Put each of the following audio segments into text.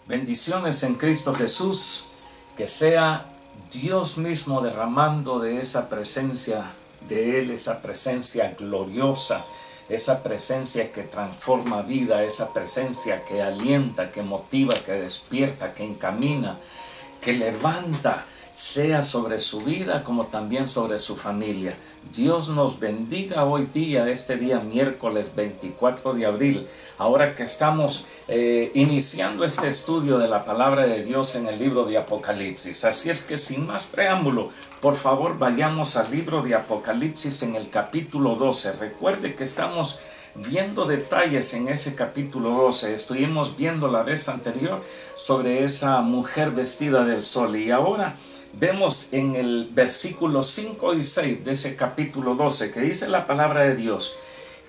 Bendiciones en Cristo Jesús, que sea Dios mismo derramando de esa presencia de Él, esa presencia gloriosa, esa presencia que transforma vida, esa presencia que alienta, que motiva, que despierta, que encamina, que levanta, sea sobre su vida como también sobre su familia. Dios nos bendiga hoy día, este día miércoles 24 de abril, ahora que estamos iniciando este estudio de la palabra de Dios en el libro de Apocalipsis. Así es que sin más preámbulo, por favor vayamos al libro de Apocalipsis en el capítulo 12. Recuerde que estamos viendo detalles en ese capítulo 12. Estuvimos viendo la vez anterior sobre esa mujer vestida del sol, y ahora vemos en el versículo 5 y 6 de ese capítulo 12 que dice la palabra de Dios: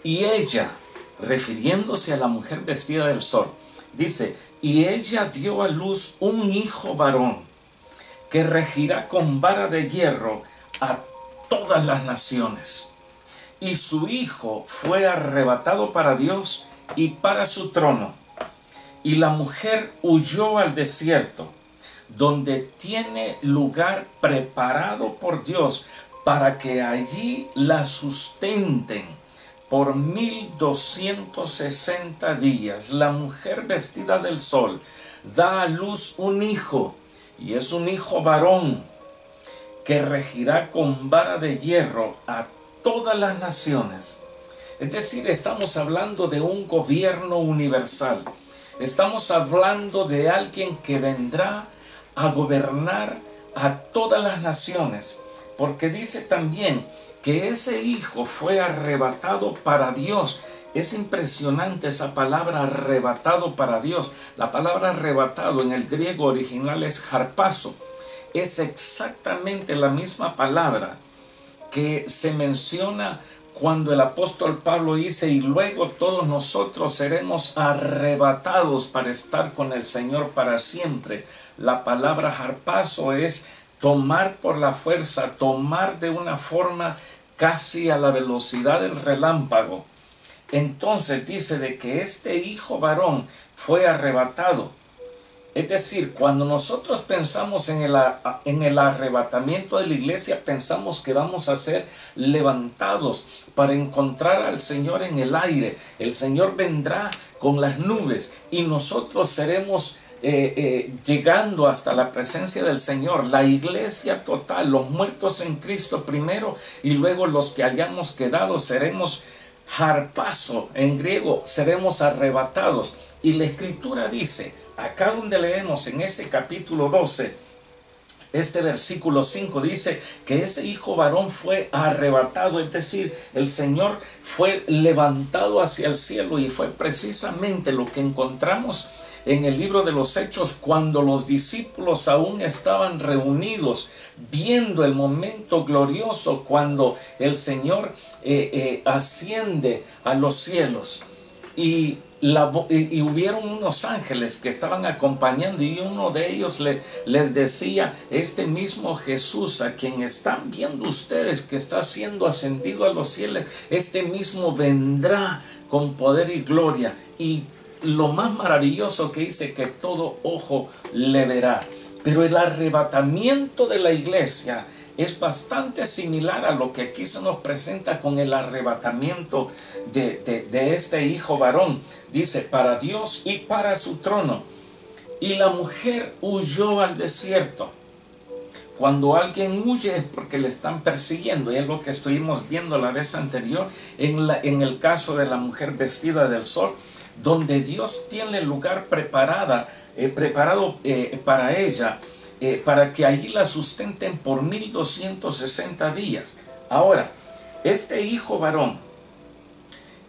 y ella, refiriéndose a la mujer vestida del sol, dice: y ella dio a luz un hijo varón que regirá con vara de hierro a todas las naciones. Y su hijo fue arrebatado para Dios y para su trono. Y la mujer huyó al desierto, donde tiene lugar preparado por Dios para que allí la sustenten por 1260 días. La mujer vestida del sol da a luz un hijo, y es un hijo varón que regirá con vara de hierro a todas las naciones. Es decir, estamos hablando de un gobierno universal. Estamos hablando de alguien que vendrá a gobernar a todas las naciones, porque dice también que ese hijo fue arrebatado para Dios. Es impresionante esa palabra, arrebatado para Dios. La palabra arrebatado en el griego original es harpazo. Es exactamente la misma palabra que se menciona cuando el apóstol Pablo dice: y luego todos nosotros seremos arrebatados para estar con el Señor para siempre. La palabra harpazo es tomar por la fuerza, tomar de una forma casi a la velocidad del relámpago. Entonces dice de que este hijo varón fue arrebatado. Es decir, cuando nosotros pensamos en el arrebatamiento de la iglesia, pensamos que vamos a ser levantados para encontrar al Señor en el aire. El Señor vendrá con las nubes y nosotros seremos llegando hasta la presencia del Señor. La iglesia total, los muertos en Cristo primero, y luego los que hayamos quedado seremos harpazo, en griego seremos arrebatados. Y la escritura dice, acá donde leemos en este capítulo 12, este versículo 5 dice que ese hijo varón fue arrebatado, es decir, el Señor fue levantado hacia el cielo, y fue precisamente lo que encontramos en el libro de los Hechos, cuando los discípulos aún estaban reunidos viendo el momento glorioso cuando el Señor asciende a los cielos. Y hubieron unos ángeles que estaban acompañando, y uno de ellos les decía: este mismo Jesús a quien están viendo ustedes que está siendo ascendido a los cielos, este mismo vendrá con poder y gloria. Y lo más maravilloso que dice que todo ojo le verá. Pero el arrebatamiento de la iglesia es bastante similar a lo que aquí se nos presenta con el arrebatamiento de este hijo varón. Dice: para Dios y para su trono. Y la mujer huyó al desierto. Cuando alguien huye es porque le están persiguiendo, y es lo que estuvimos viendo la vez anterior en el caso de la mujer vestida del sol, donde Dios tiene lugar preparado para ella, para que allí la sustenten por 1260 días. Ahora, este hijo varón,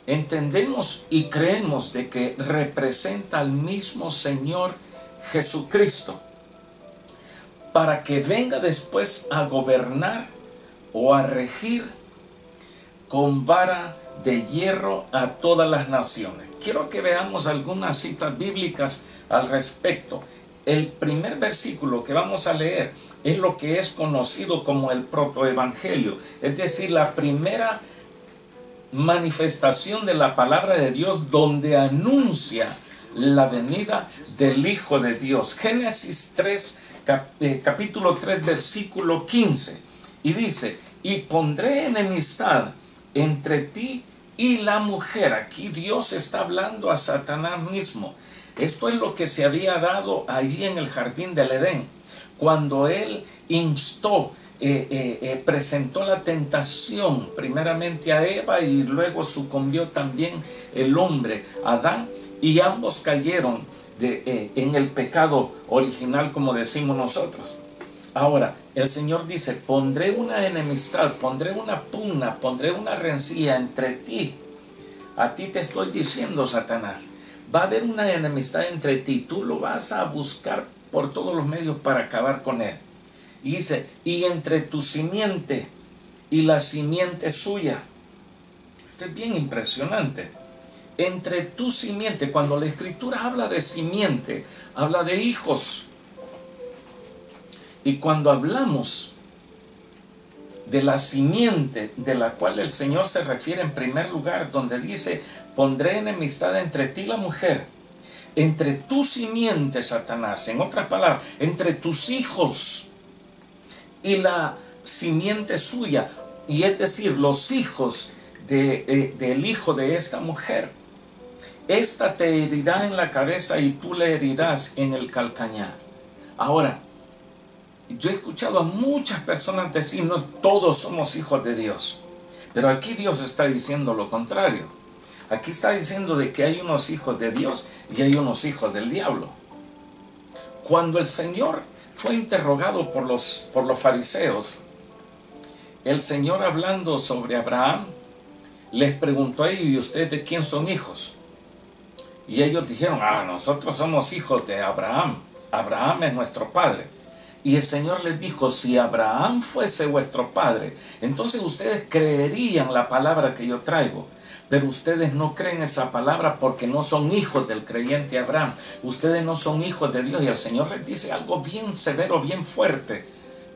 entendemos y creemos de que representa al mismo Señor Jesucristo, para que venga después a gobernar o a regir con vara de hierro a todas las naciones. Quiero que veamos algunas citas bíblicas al respecto. El primer versículo que vamos a leer es lo que es conocido como el protoevangelio, es decir, la primera manifestación de la palabra de Dios, donde anuncia la venida del Hijo de Dios. Génesis 3, capítulo 3, versículo 15. Y dice, y pondré enemistad entre ti y la mujer. Aquí Dios está hablando a Satanás mismo. Esto es lo que se había dado allí en el jardín del Edén, cuando él instó, presentó la tentación primeramente a Eva y luego sucumbió también el hombre, Adán, y ambos cayeron en el pecado original, como decimos nosotros. Ahora, el Señor dice, pondré una enemistad, pondré una pugna, pondré una rencilla entre ti. A ti te estoy diciendo, Satanás, va a haber una enemistad entre ti. Tú lo vas a buscar por todos los medios para acabar con él. Y dice, y entre tu simiente y la simiente suya. Esto es bien impresionante. Entre tu simiente, cuando la Escritura habla de simiente, habla de hijos. Y cuando hablamos de la simiente de la cual el Señor se refiere en primer lugar, donde dice, pondré enemistad entre ti y la mujer, entre tu simiente, Satanás, en otras palabras, entre tus hijos y la simiente suya, y es decir, los hijos del hijo de esta mujer. Esta te herirá en la cabeza y tú le herirás en el calcañar. Ahora, yo he escuchado a muchas personas decir, no todos somos hijos de Dios. Pero aquí Dios está diciendo lo contrario. Aquí está diciendo de que hay unos hijos de Dios y hay unos hijos del diablo. Cuando el Señor fue interrogado por los fariseos, el Señor, hablando sobre Abraham, les preguntó a ellos, ¿y ustedes de quién son hijos? Y ellos dijeron, nosotros somos hijos de Abraham. Abraham es nuestro padre. Y el Señor les dijo, si Abraham fuese vuestro padre, entonces ustedes creerían la palabra que yo traigo. Pero ustedes no creen esa palabra porque no son hijos del creyente Abraham. Ustedes no son hijos de Dios. Y el Señor les dice algo bien severo, bien fuerte,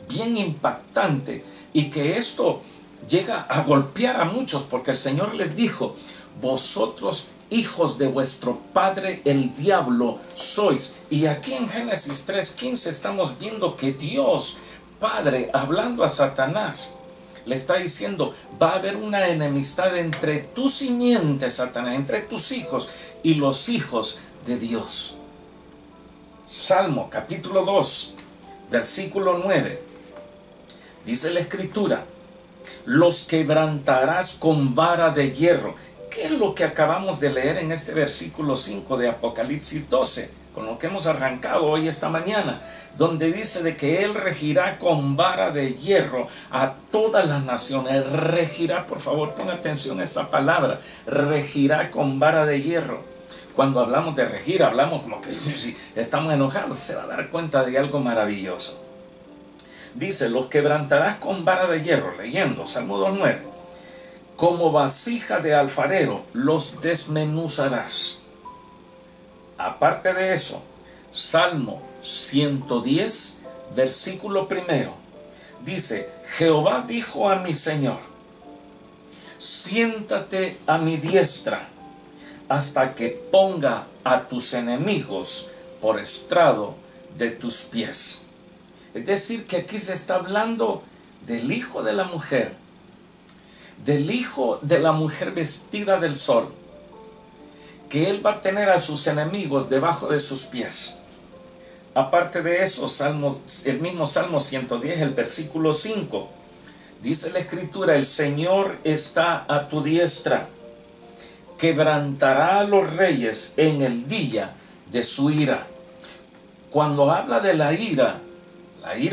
bien impactante. Y que esto llega a golpear a muchos, porque el Señor les dijo, vosotros hijos de vuestro padre el diablo sois. Y aquí en Génesis 3:15 estamos viendo que Dios Padre, hablando a Satanás, le está diciendo, va a haber una enemistad entre tu simiente, Satanás, entre tus hijos y los hijos de Dios. Salmo capítulo 2, versículo 9. Dice la Escritura, los quebrantarás con vara de hierro. ¿Qué es lo que acabamos de leer en este versículo 5 de Apocalipsis 12? Con lo que hemos arrancado hoy esta mañana, donde dice de que Él regirá con vara de hierro a todas las naciones. Regirá, por favor, pon atención a esa palabra, regirá con vara de hierro. Cuando hablamos de regir, hablamos como que si estamos enojados, se va a dar cuenta de algo maravilloso. Dice, los quebrantarás con vara de hierro, leyendo Salmo 2:9. Como vasija de alfarero los desmenuzarás. Aparte de eso, Salmo 110, versículo 1, dice, Jehová dijo a mi Señor, siéntate a mi diestra hasta que ponga a tus enemigos por estrado de tus pies. Es decir, que aquí se está hablando del hijo de la mujer, del hijo de la mujer vestida del sol, que él va a tener a sus enemigos debajo de sus pies. Aparte de eso, el mismo Salmo 110, el versículo 5, dice la Escritura, el Señor está a tu diestra, quebrantará a los reyes en el día de su ira. Cuando habla de la ira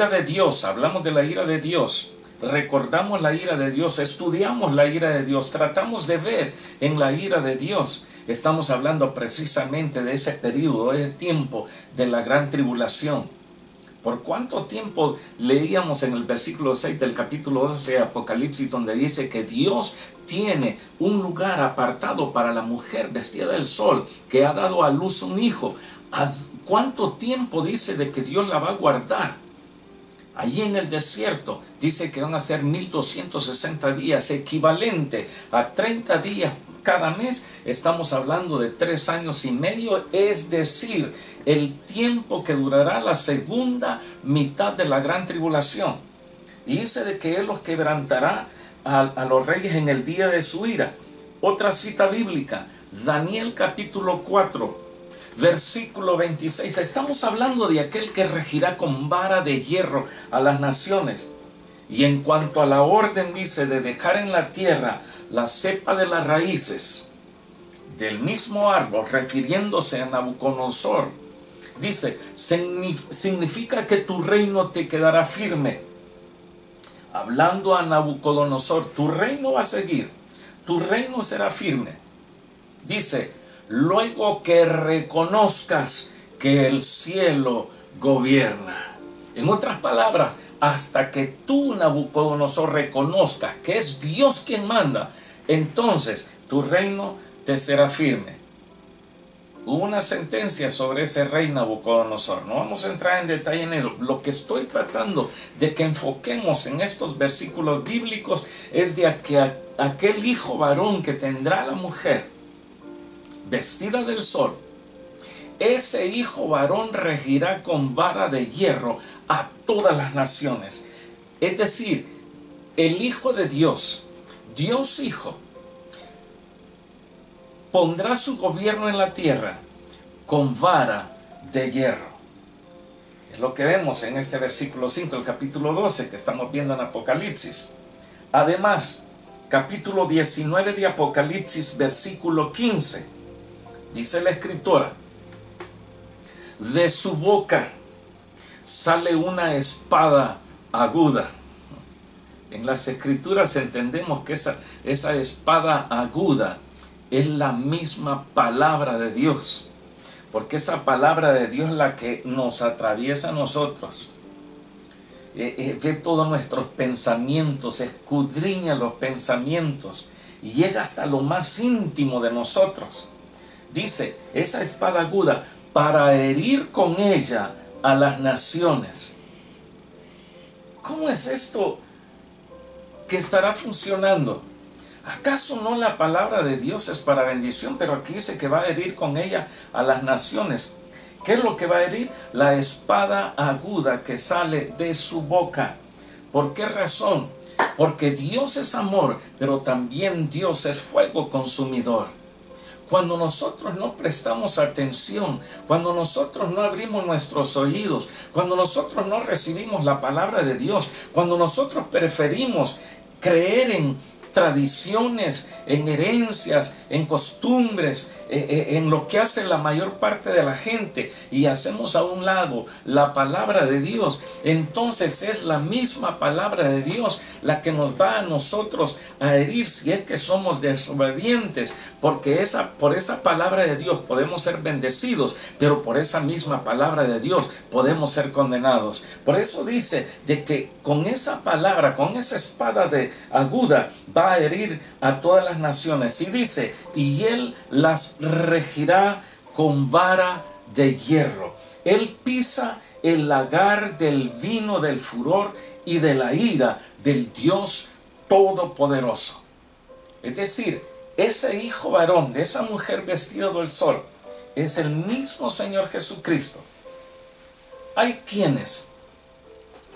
de Dios, hablamos de la ira de Dios, recordamos la ira de Dios, estudiamos la ira de Dios, tratamos de ver en la ira de Dios. Estamos hablando precisamente de ese periodo, ese tiempo de la gran tribulación. ¿Por cuánto tiempo leíamos en el versículo 6 del capítulo 12 de Apocalipsis, donde dice que Dios tiene un lugar apartado para la mujer vestida del sol, que ha dado a luz un hijo? ¿Cuánto tiempo dice de que Dios la va a guardar? Allí en el desierto dice que van a ser 1260 días, equivalente a 30 días cada mes, estamos hablando de 3 años y medio, es decir, el tiempo que durará la segunda mitad de la gran tribulación. Y dice de que Él los quebrantará a los reyes en el día de su ira. Otra cita bíblica, Daniel capítulo 4, versículo 26. Estamos hablando de aquel que regirá con vara de hierro a las naciones. Y en cuanto a la orden, dice, de dejar en la tierra la cepa de las raíces del mismo árbol, refiriéndose a Nabucodonosor, dice, significa que tu reino te quedará firme. Hablando a Nabucodonosor, tu reino va a seguir, tu reino será firme. Dice, luego que reconozcas que el cielo gobierna. En otras palabras, hasta que tú, Nabucodonosor, reconozcas que es Dios quien manda, entonces tu reino te será firme. Hubo una sentencia sobre ese rey Nabucodonosor. No vamos a entrar en detalle en eso. Lo que estoy tratando de que enfoquemos en estos versículos bíblicos es de que aquel hijo varón que tendrá la mujer vestida del sol, ese hijo varón regirá con vara de hierro a todas las naciones. Es decir, el Hijo de Dios, Dios Hijo, pondrá su gobierno en la tierra con vara de hierro. Es lo que vemos en este versículo 5, el capítulo 12 que estamos viendo en Apocalipsis. Además, capítulo 19 de Apocalipsis, versículo 15, dice la escritora, de su boca sale una espada aguda. En las escrituras entendemos que esa espada aguda es la misma palabra de Dios, porque esa palabra de Dios es la que nos atraviesa a nosotros. Ve todos nuestros pensamientos, escudriña los pensamientos y llega hasta lo más íntimo de nosotros. Dice, esa espada aguda, para herir con ella a las naciones. ¿Cómo es esto que estará funcionando? ¿Acaso no la palabra de Dios es para bendición? Pero aquí dice que va a herir con ella a las naciones. ¿Qué es lo que va a herir? La espada aguda que sale de su boca. ¿Por qué razón? Porque Dios es amor, pero también Dios es fuego consumidor. Cuando nosotros no prestamos atención, cuando nosotros no abrimos nuestros oídos, cuando nosotros no recibimos la palabra de Dios, cuando nosotros preferimos creer en tradiciones, en herencias, en costumbres, en lo que hace la mayor parte de la gente y hacemos a un lado la palabra de Dios, entonces es la misma palabra de Dios la que nos va a nosotros a herir si es que somos desobedientes, porque por esa palabra de Dios podemos ser bendecidos, pero por esa misma palabra de Dios podemos ser condenados. Por eso dice de que con esa palabra, con esa espada aguda, va a herir a todas las naciones. Y dice, y él las regirá con vara de hierro. Él pisa el lagar del vino del furor y de la ira del Dios Todopoderoso. Es decir, ese hijo varón de esa mujer vestida del sol es el mismo Señor Jesucristo. Hay quienes,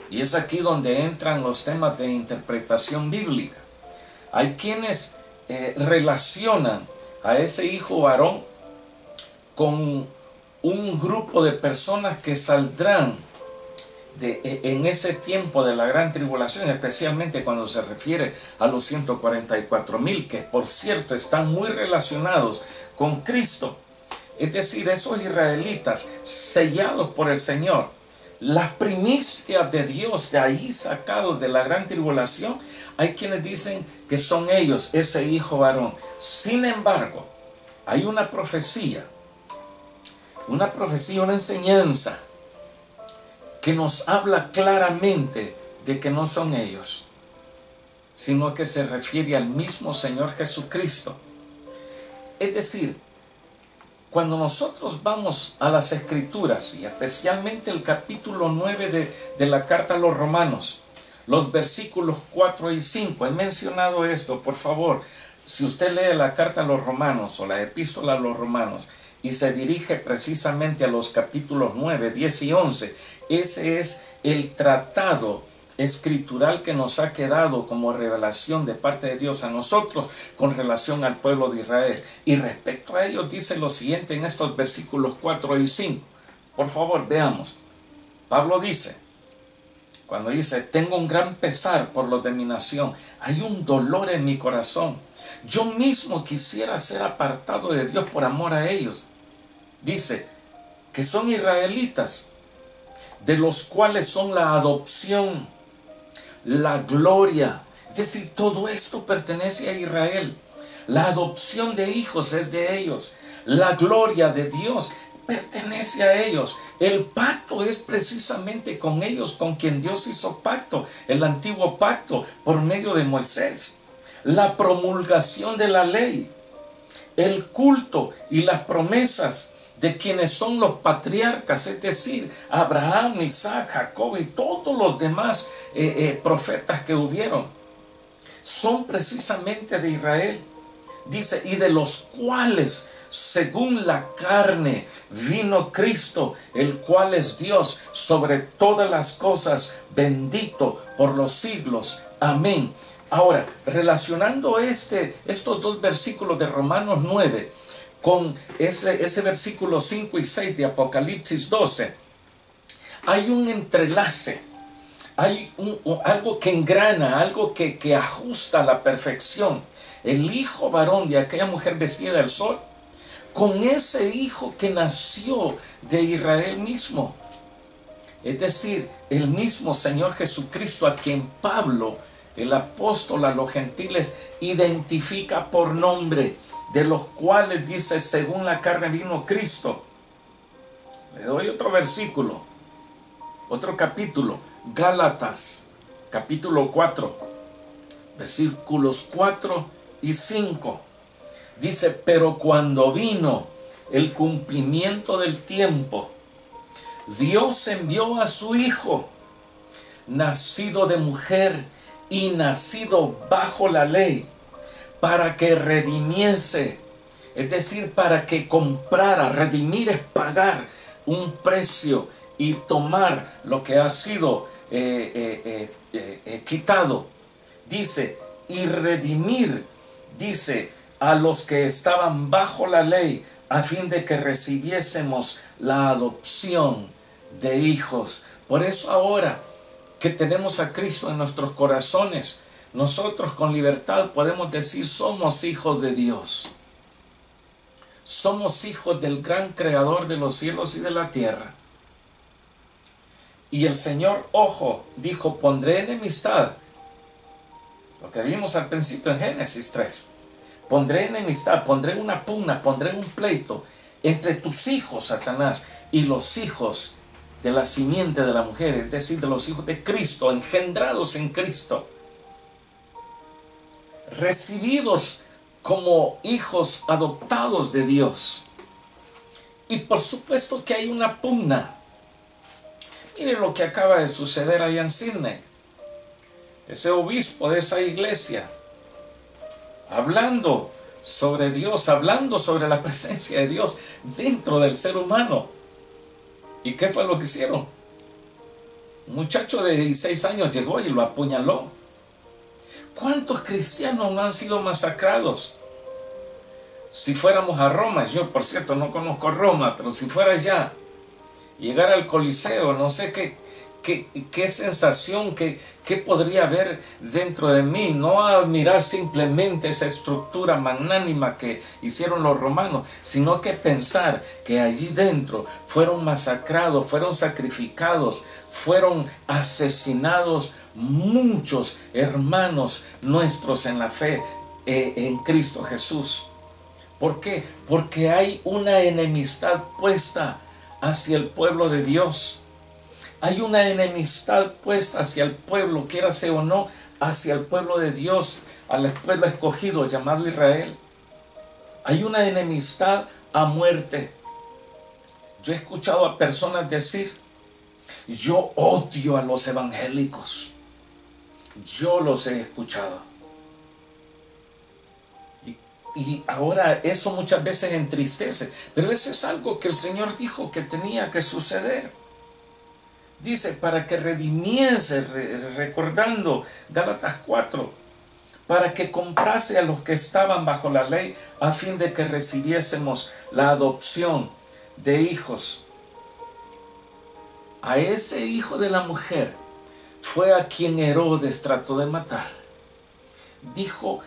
y es aquí donde entran los temas de interpretación bíblica, hay quienes relacionan a ese hijo varón con un grupo de personas que saldrán en ese tiempo de la gran tribulación, especialmente cuando se refiere a los 144,000, que por cierto están muy relacionados con Cristo. Es decir, esos israelitas sellados por el Señor, las primicias de Dios de ahí sacados de la gran tribulación, hay quienes dicen que son ellos, ese hijo varón. Sin embargo, hay una profecía, una enseñanza que nos habla claramente de que no son ellos, sino que se refiere al mismo Señor Jesucristo. Es decir, cuando nosotros vamos a las Escrituras, y especialmente el capítulo 9 de la carta a los Romanos, los versículos 4 y 5, he mencionado esto, por favor, si usted lee la carta a los romanos o la epístola a los romanos y se dirige precisamente a los capítulos 9, 10 y 11, ese es el tratado escritural que nos ha quedado como revelación de parte de Dios a nosotros con relación al pueblo de Israel. Y respecto a ello dice lo siguiente en estos versículos 4 y 5. Por favor, veamos. Pablo dice, cuando dice, tengo un gran pesar por los de mi nación, hay un dolor en mi corazón. Yo mismo quisiera ser apartado de Dios por amor a ellos. Dice que son israelitas, de los cuales son la adopción, la gloria. Es decir, todo esto pertenece a Israel. La adopción de hijos es de ellos. La gloria de Dios pertenece a ellos. El pacto es precisamente con ellos, con quien Dios hizo pacto, el antiguo pacto por medio de Moisés. La promulgación de la ley, el culto y las promesas de quienes son los patriarcas, es decir, Abraham, Isaac, Jacob y todos los demás profetas que hubieron, son precisamente de Israel. Dice, y de los cuales, según la carne, vino Cristo, el cual es Dios sobre todas las cosas, bendito por los siglos. Amén. Ahora, relacionando estos dos versículos de Romanos 9 con ese versículo 5 y 6 de Apocalipsis 12, hay un entrelace, hay algo que engrana, algo que ajusta a la perfección. El hijo varón de aquella mujer vestida del sol, con ese hijo que nació de Israel mismo. Es decir, el mismo Señor Jesucristo, a quien Pablo, el apóstol a los gentiles, identifica por nombre, de los cuales dice, según la carne vino Cristo. Le doy otro versículo, otro capítulo, Gálatas, capítulo 4, versículos 4 y 5. Dice, pero cuando vino el cumplimiento del tiempo, Dios envió a su Hijo, nacido de mujer y nacido bajo la ley, para que redimiese, es decir, para que comprara. Redimir es pagar un precio y tomar lo que ha sido quitado. Dice, y redimir, dice, a los que estaban bajo la ley, a fin de que recibiésemos la adopción de hijos. Por eso ahora que tenemos a Cristo en nuestros corazones, nosotros con libertad podemos decir, somos hijos de Dios. Somos hijos del gran creador de los cielos y de la tierra. Y el Señor, ojo, dijo, pondré enemistad. Lo que vimos al principio en Génesis 3. Pondré enemistad, pondré una pugna, pondré un pleito entre tus hijos, Satanás, y los hijos de la simiente de la mujer, es decir, de los hijos de Cristo, engendrados en Cristo, recibidos como hijos adoptados de Dios. Y por supuesto que hay una pugna. Mire lo que acaba de suceder allá en Sydney. Ese obispo de esa iglesia, hablando sobre Dios, hablando sobre la presencia de Dios dentro del ser humano. ¿Y qué fue lo que hicieron? Un muchacho de 16 años llegó y lo apuñaló. ¿Cuántos cristianos no han sido masacrados? Si fuéramos a Roma, yo por cierto no conozco Roma, pero si fuera allá, llegar al Coliseo, no sé qué sensación, qué podría haber dentro de mí. No admirar simplemente esa estructura magnánima que hicieron los romanos, sino que pensar que allí dentro fueron masacrados, fueron sacrificados, fueron asesinados muchos hermanos nuestros en la fe en Cristo Jesús. ¿Por qué? Porque hay una enemistad puesta hacia el pueblo de Dios. Hay una enemistad puesta hacia el pueblo, quiérase o no, hacia el pueblo de Dios, al pueblo escogido llamado Israel. Hay una enemistad a muerte. Yo he escuchado a personas decir, yo odio a los evangélicos. Yo los he escuchado. Y ahora eso muchas veces entristece, pero eso es algo que el Señor dijo que tenía que suceder. Dice, para que redimiese, recordando Gálatas 4, para que comprase a los que estaban bajo la ley, a fin de que recibiésemos la adopción de hijos. A ese hijo de la mujer fue a quien Herodes trató de matar. Dijo,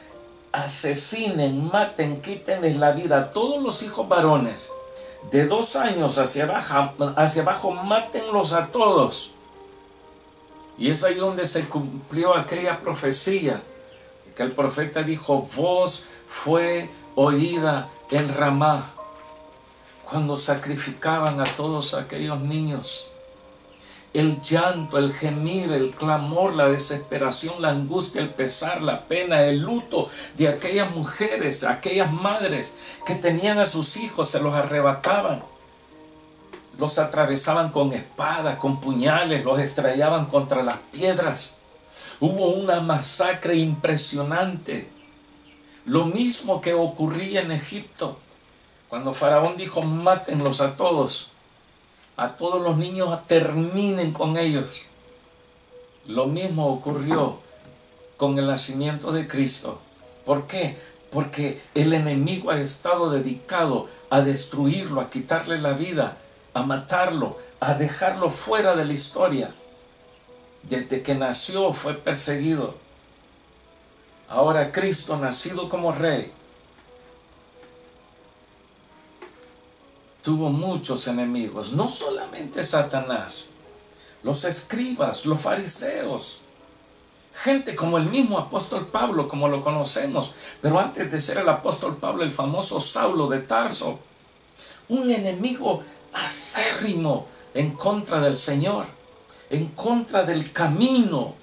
asesinen, maten, quítenles la vida a todos los hijos varones de 2 años hacia abajo, mátenlos a todos. Y es ahí donde se cumplió aquella profecía, que el profeta dijo, voz fue oída en Ramá, cuando sacrificaban a todos aquellos niños. El llanto, el gemir, el clamor, la desesperación, la angustia, el pesar, la pena, el luto de aquellas mujeres, aquellas madres que tenían a sus hijos, se los arrebataban, los atravesaban con espadas, con puñales, los estrellaban contra las piedras. Hubo una masacre impresionante. Lo mismo que ocurría en Egipto, cuando Faraón dijo, mátenlos a todos los niños, terminen con ellos. Lo mismo ocurrió con el nacimiento de Cristo. ¿Por qué? Porque el enemigo ha estado dedicado a destruirlo, a quitarle la vida, a matarlo, a dejarlo fuera de la historia. Desde que nació fue perseguido. Ahora Cristo, nacido como rey, tuvo muchos enemigos, no solamente Satanás, los escribas, los fariseos, gente como el mismo apóstol Pablo, como lo conocemos, pero antes de ser el apóstol Pablo, el famoso Saulo de Tarso, un enemigo acérrimo en contra del Señor, en contra del camino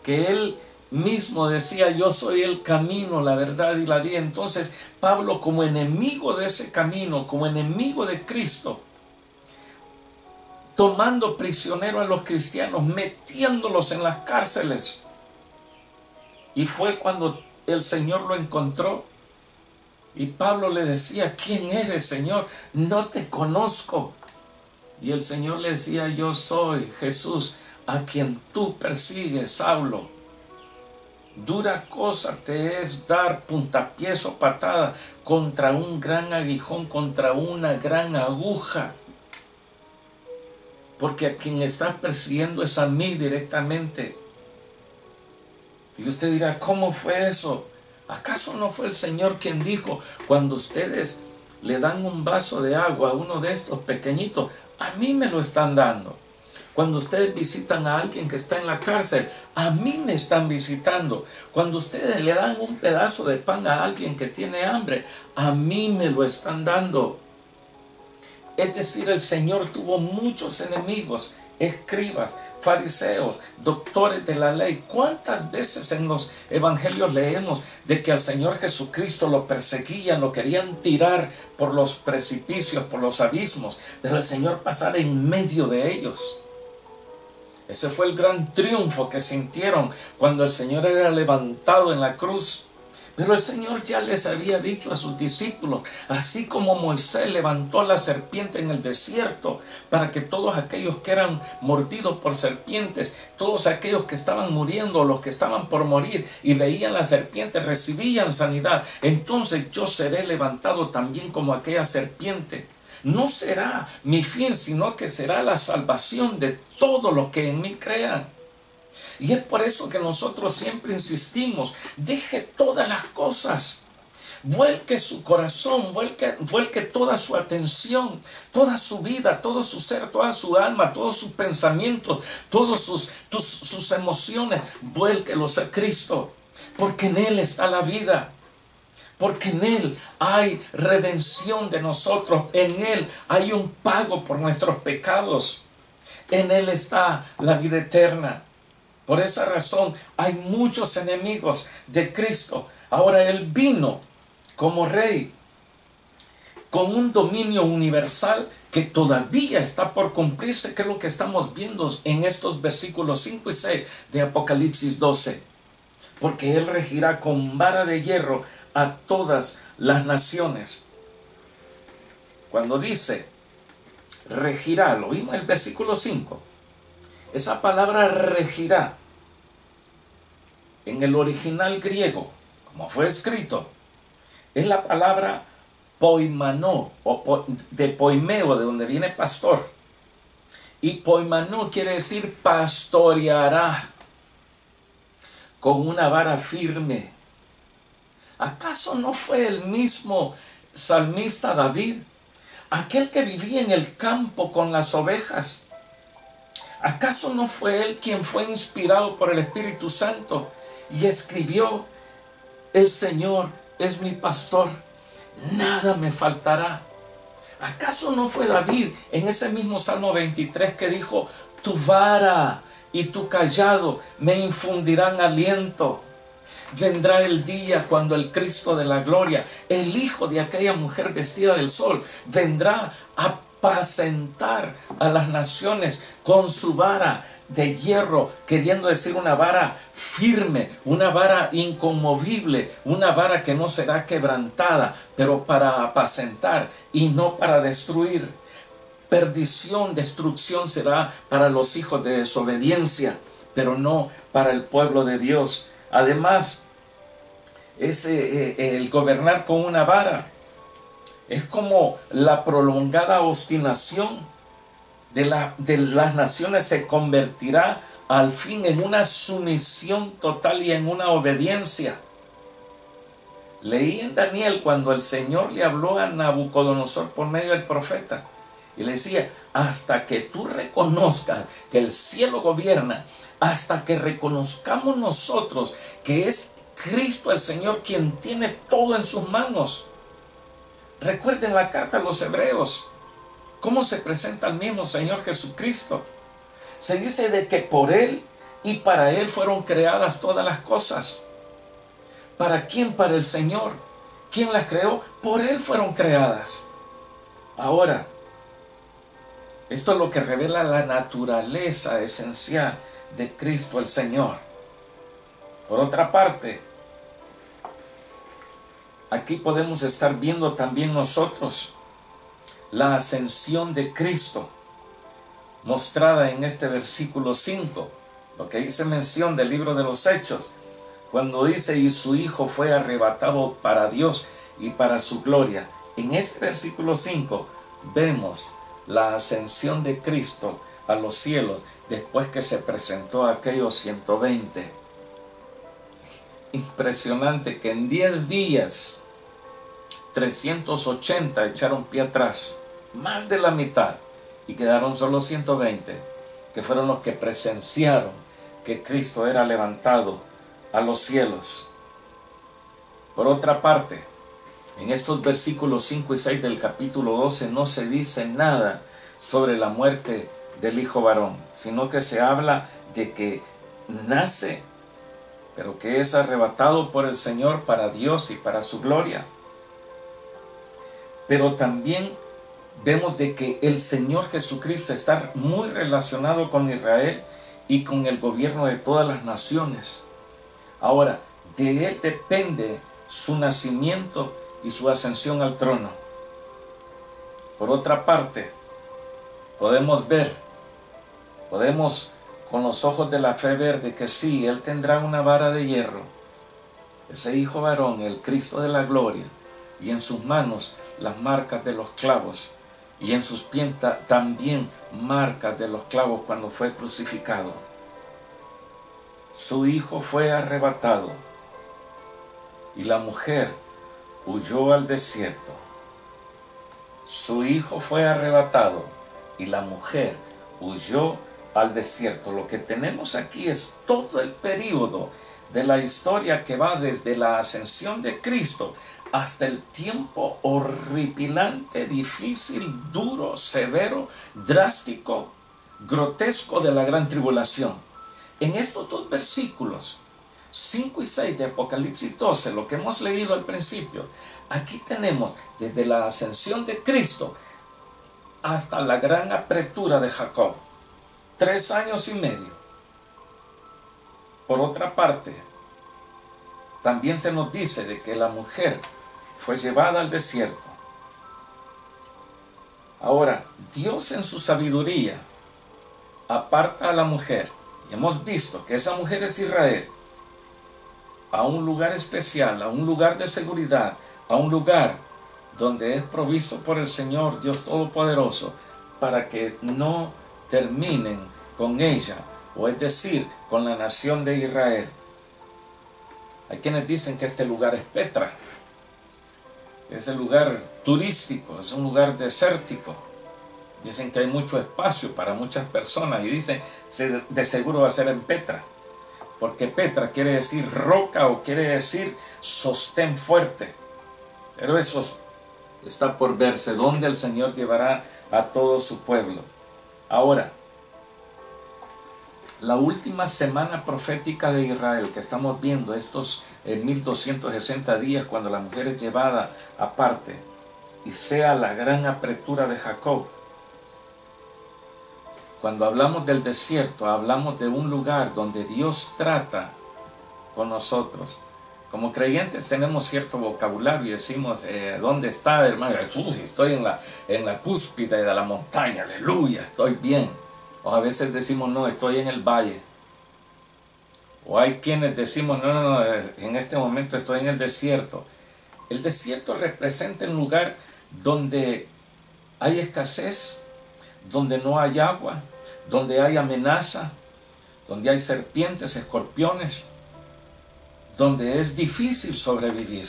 que él mismo decía, yo soy el camino, la verdad y la vida. Entonces Pablo, como enemigo de ese camino, como enemigo de Cristo, tomando prisionero a los cristianos, metiéndolos en las cárceles. Y fue cuando el Señor lo encontró y Pablo le decía, ¿quién eres, Señor? No te conozco. Y el Señor le decía, yo soy Jesús, a quien tú persigues, Saulo. Dura cosa te es dar puntapiés o patada contra un gran aguijón, contra una gran aguja. Porque a quien estás persiguiendo es a mí directamente. Y usted dirá, ¿cómo fue eso? ¿Acaso no fue el Señor quien dijo, cuando ustedes le dan un vaso de agua a uno de estos pequeñitos, a mí me lo están dando? Cuando ustedes visitan a alguien que está en la cárcel, a mí me están visitando. Cuando ustedes le dan un pedazo de pan a alguien que tiene hambre, a mí me lo están dando. Es decir, el Señor tuvo muchos enemigos, escribas, fariseos, doctores de la ley. ¿Cuántas veces en los evangelios leemos de que al Señor Jesucristo lo perseguían, lo querían tirar por los precipicios, por los abismos, pero el Señor pasaba en medio de ellos? Ese fue el gran triunfo que sintieron cuando el Señor era levantado en la cruz. Pero el Señor ya les había dicho a sus discípulos, así como Moisés levantó la serpiente en el desierto, para que todos aquellos que eran mordidos por serpientes, todos aquellos que estaban muriendo, los que estaban por morir y veían la serpiente, recibían sanidad. Entonces yo seré levantado también como aquella serpiente. No será mi fin, sino que será la salvación de todos los que en mí crean. Y es por eso que nosotros siempre insistimos, deje todas las cosas, vuelque su corazón, vuelque toda su atención, toda su vida, todo su ser, toda su alma, todos sus pensamientos, todas sus emociones, vuélquelos a Cristo, porque en Él está la vida. Porque en Él hay redención de nosotros, en Él hay un pago por nuestros pecados, en Él está la vida eterna. Por esa razón hay muchos enemigos de Cristo. Ahora Él vino como Rey, con un dominio universal que todavía está por cumplirse, que es lo que estamos viendo en estos versículos 5 y 6 de Apocalipsis 12. Porque Él regirá con vara de hierro a todas las naciones. Cuando dice regirá, lo vimos en el versículo 5. Esa palabra regirá, en el original griego, como fue escrito, es la palabra poimanó, o de poimeo, de donde viene pastor. Y poimanó quiere decir pastoreará con una vara firme. ¿Acaso no fue el mismo salmista David, aquel que vivía en el campo con las ovejas? ¿Acaso no fue él quien fue inspirado por el Espíritu Santo y escribió: el Señor es mi pastor, nada me faltará? ¿Acaso no fue David en ese mismo Salmo 23 que dijo: tu vara y tu cayado me infundirán aliento? Vendrá el día cuando el Cristo de la gloria, el hijo de aquella mujer vestida del sol, vendrá a apacentar a las naciones con su vara de hierro, queriendo decir una vara firme, una vara inconmovible, una vara que no será quebrantada, pero para apacentar y no para destruir. Perdición, destrucción será para los hijos de desobediencia, pero no para el pueblo de Dios. Además, el gobernar con una vara es como la prolongada obstinación de las naciones se convertirá al fin en una sumisión total y en una obediencia. Leí en Daniel cuando el Señor le habló a Nabucodonosor por medio del profeta y le decía: hasta que tú reconozcas que el cielo gobierna, hasta que reconozcamos nosotros que es Cristo el Señor quien tiene todo en sus manos. Recuerden la carta a los Hebreos, cómo se presenta el mismo Señor Jesucristo. Se dice de que por Él y para Él fueron creadas todas las cosas. ¿Para quién? Para el Señor. ¿Quién las creó? Por Él fueron creadas. Ahora, esto es lo que revela la naturaleza esencial de Cristo el Señor. Por otra parte, aquí podemos estar viendo también nosotros la ascensión de Cristo, mostrada en este versículo 5, lo que dice mención del libro de los Hechos, cuando dice: y su Hijo fue arrebatado para Dios y para su gloria. En este versículo 5 vemos la ascensión de Cristo a los cielos después que se presentó a aquellos 120. Impresionante que en 10 días 380 echaron pie atrás, más de la mitad, y quedaron solo 120, que fueron los que presenciaron que Cristo era levantado a los cielos. Por otra parte, en estos versículos 5 y 6 del capítulo 12 no se dice nada sobre la muerte del hijo varón, sino que se habla de que nace, pero que es arrebatado por el Señor para Dios y para su gloria. Pero también vemos de que el Señor Jesucristo está muy relacionado con Israel y con el gobierno de todas las naciones. Ahora, de Él depende su nacimiento y su ascensión al trono. Por otra parte, podemos con los ojos de la fe ver de que sí, Él tendrá una vara de hierro, ese hijo varón, el Cristo de la gloria, y en sus manos las marcas de los clavos, y en sus pies también marcas de los clavos cuando fue crucificado. Su hijo fue arrebatado y la mujer huyó al desierto. Su hijo fue arrebatado y la mujer huyó al desierto. Lo que tenemos aquí es todo el periodo de la historia que va desde la ascensión de Cristo hasta el tiempo horripilante, difícil, duro, severo, drástico, grotesco de la gran tribulación. En estos dos versículos, 5 y 6 de Apocalipsis 12, lo que hemos leído al principio, aquí tenemos desde la ascensión de Cristo hasta la gran apertura de Jacob, 3 años y medio. Por otra parte, también se nos dice de que la mujer fue llevada al desierto. Ahora, Dios en su sabiduría aparta a la mujer, y hemos visto que esa mujer es Israel, a un lugar especial, a un lugar de seguridad, a un lugar donde es provisto por el Señor Dios Todopoderoso, para que no terminen con ella, o es decir, con la nación de Israel. Hay quienes dicen que este lugar es Petra, es el lugar turístico, es un lugar desértico. Dicen que hay mucho espacio para muchas personas y dicen de seguro va a ser en Petra, porque Petra quiere decir roca o quiere decir sostén fuerte. Pero eso está por verse, donde el Señor llevará a todo su pueblo. Ahora, la última semana profética de Israel que estamos viendo, estos 1260 días cuando la mujer es llevada aparte y sea la gran apertura de Jacob. Cuando hablamos del desierto, hablamos de un lugar donde Dios trata con nosotros. Como creyentes tenemos cierto vocabulario y decimos, ¿dónde está, hermano? Estoy en la cúspide de la montaña, aleluya, estoy bien. O a veces decimos, no, estoy en el valle. O hay quienes decimos, no, en este momento estoy en el desierto. El desierto representa un lugar donde hay escasez, donde no hay agua, donde hay amenaza, donde hay serpientes, escorpiones, donde es difícil sobrevivir.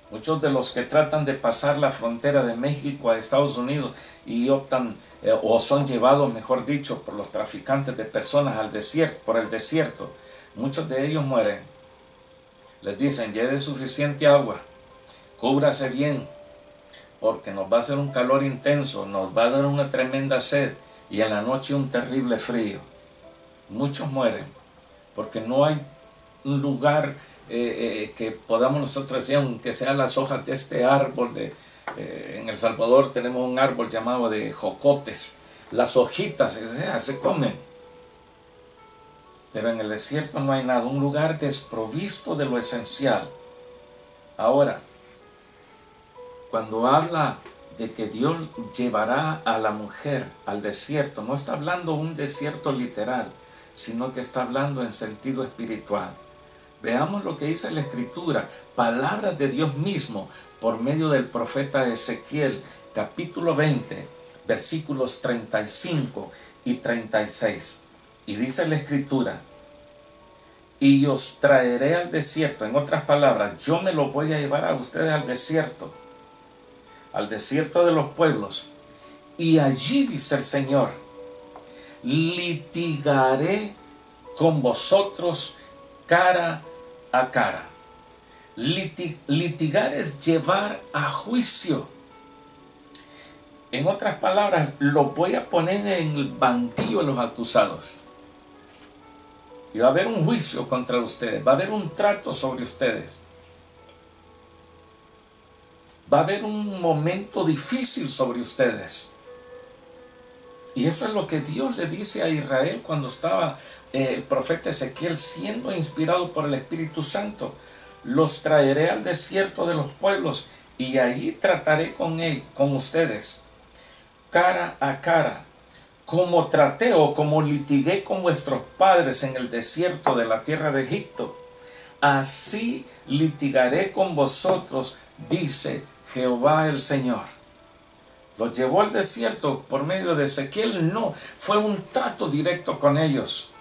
Muchos de los que tratan de pasar la frontera de México a Estados Unidos y optan o son llevados, mejor dicho, por los traficantes de personas al desierto, por el desierto, muchos de ellos mueren. Les dicen, lleve suficiente agua, cúbrase bien, porque nos va a hacer un calor intenso, nos va a dar una tremenda sed y en la noche un terrible frío. Muchos mueren porque no hay un lugar que podamos nosotros decir, aunque sean las hojas de este árbol. En El Salvador tenemos un árbol llamado de jocotes. Las hojitas se comen. Pero en el desierto no hay nada, un lugar desprovisto de lo esencial. Ahora, cuando habla de que Dios llevará a la mujer al desierto, no está hablando un desierto literal, sino que está hablando en sentido espiritual. Veamos lo que dice la Escritura, palabras de Dios mismo, por medio del profeta Ezequiel, capítulo 20, versículos 35 y 36. Y dice la Escritura, y os traeré al desierto. En otras palabras, yo me lo voy a llevar a ustedes al desierto de los pueblos. Y allí, dice el Señor, litigaré con vosotros cara a cara. Litigar es llevar a juicio. En otras palabras, los voy a poner en el banquillo de los acusados. Y va a haber un juicio contra ustedes, va a haber un trato sobre ustedes. Va a haber un momento difícil sobre ustedes. Y eso es lo que Dios le dice a Israel cuando estaba el profeta Ezequiel siendo inspirado por el Espíritu Santo. Los traeré al desierto de los pueblos y allí trataré con ustedes cara a cara, como traté o como litigué con vuestros padres en el desierto de la tierra de Egipto. Así litigaré con vosotros, dice Jehová el Señor. Los llevó al desierto por medio de Ezequiel, no, fue un trato directo con ellos.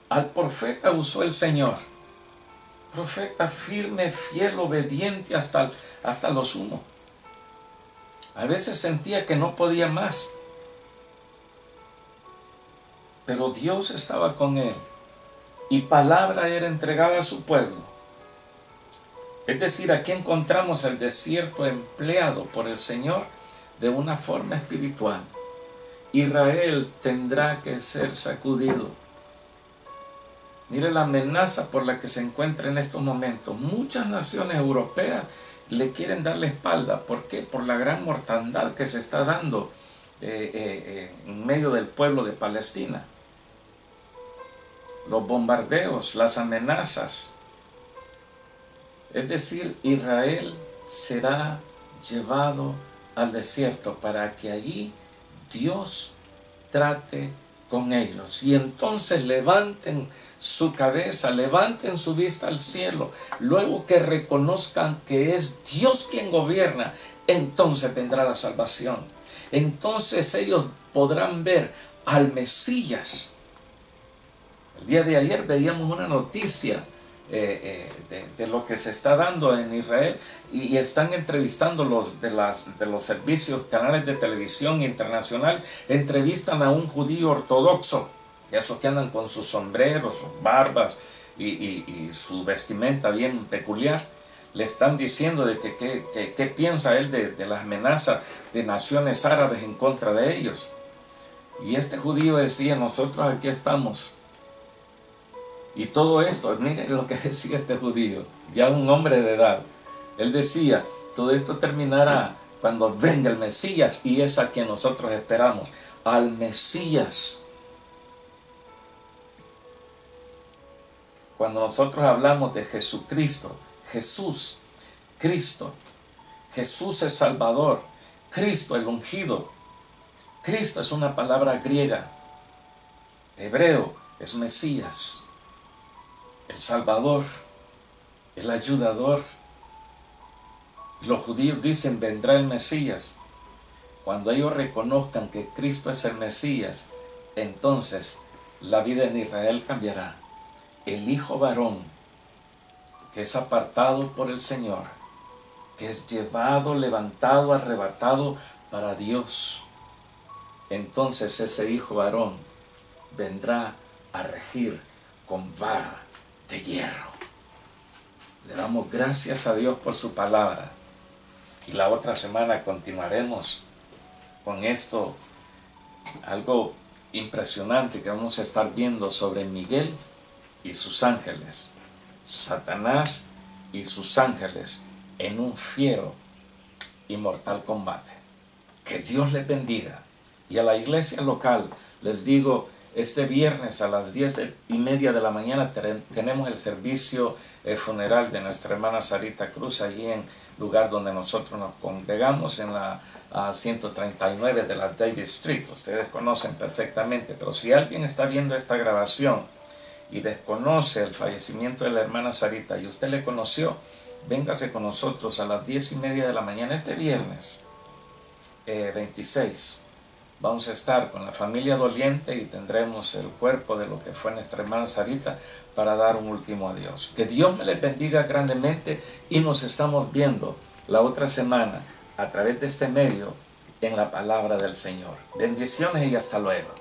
Al profeta usó el Señor, profeta firme, fiel, obediente hasta lo sumo. A veces sentía que no podía más, pero Dios estaba con él y palabra era entregada a su pueblo. Es decir, aquí encontramos el desierto empleado por el Señor de una forma espiritual. Israel tendrá que ser sacudido. Mire la amenaza por la que se encuentra en estos momentos. Muchas naciones europeas le quieren dar la espalda. ¿Por qué? Por la gran mortandad que se está dando en medio del pueblo de Palestina. los bombardeos, las amenazas. Es decir, Israel será llevado al desierto para que allí Dios trate con ellos. Y entonces levanten su cabeza, levanten su vista al cielo. Luego que reconozcan que es Dios quien gobierna, entonces vendrá la salvación. Entonces ellos podrán ver al Mesías. El día de ayer veíamos una noticia de lo que se está dando en Israel, y están entrevistando de los servicios, canales de televisión internacional, entrevistan a un judío ortodoxo, esos que andan con sus sombreros, sus barbas y su vestimenta bien peculiar. Le están diciendo de qué piensa él de las amenazas de naciones árabes en contra de ellos. Y este judío decía: nosotros aquí estamos. Y todo esto, miren lo que decía este judío, ya un hombre de edad. Él decía: todo esto terminará cuando venga el Mesías, y es a quien nosotros esperamos, al Mesías. Cuando nosotros hablamos de Jesucristo, Jesús, Cristo, Jesús es Salvador, Cristo el ungido. Cristo es una palabra griega, hebreo es Mesías, el Salvador, el ayudador. Los judíos dicen: vendrá el Mesías. Cuando ellos reconozcan que Cristo es el Mesías, entonces la vida en Israel cambiará. El hijo varón, que es apartado por el Señor, que es llevado, levantado, arrebatado para Dios, entonces ese hijo varón vendrá a regir con vara de hierro. Le damos gracias a Dios por su palabra, y la otra semana continuaremos con esto, algo impresionante que vamos a estar viendo sobre Miguel y sus ángeles, Satanás y sus ángeles en un fiero y mortal combate. Que Dios les bendiga. Y a la iglesia local les digo: este viernes a las 10:30 de la mañana tenemos el servicio funeral de nuestra hermana Sarita Cruz, allí en lugar donde nosotros nos congregamos, en la 139 de la Davis Street. Ustedes conocen perfectamente, pero si alguien está viendo esta grabación y desconoce el fallecimiento de la hermana Sarita, y usted le conoció, véngase con nosotros a las 10:30 de la mañana este viernes 26. Vamos a estar con la familia doliente y tendremos el cuerpo de lo que fue nuestra hermana Sarita para dar un último adiós. Que Dios me les bendiga grandemente, y nos estamos viendo la otra semana a través de este medio en la palabra del Señor. Bendiciones y hasta luego.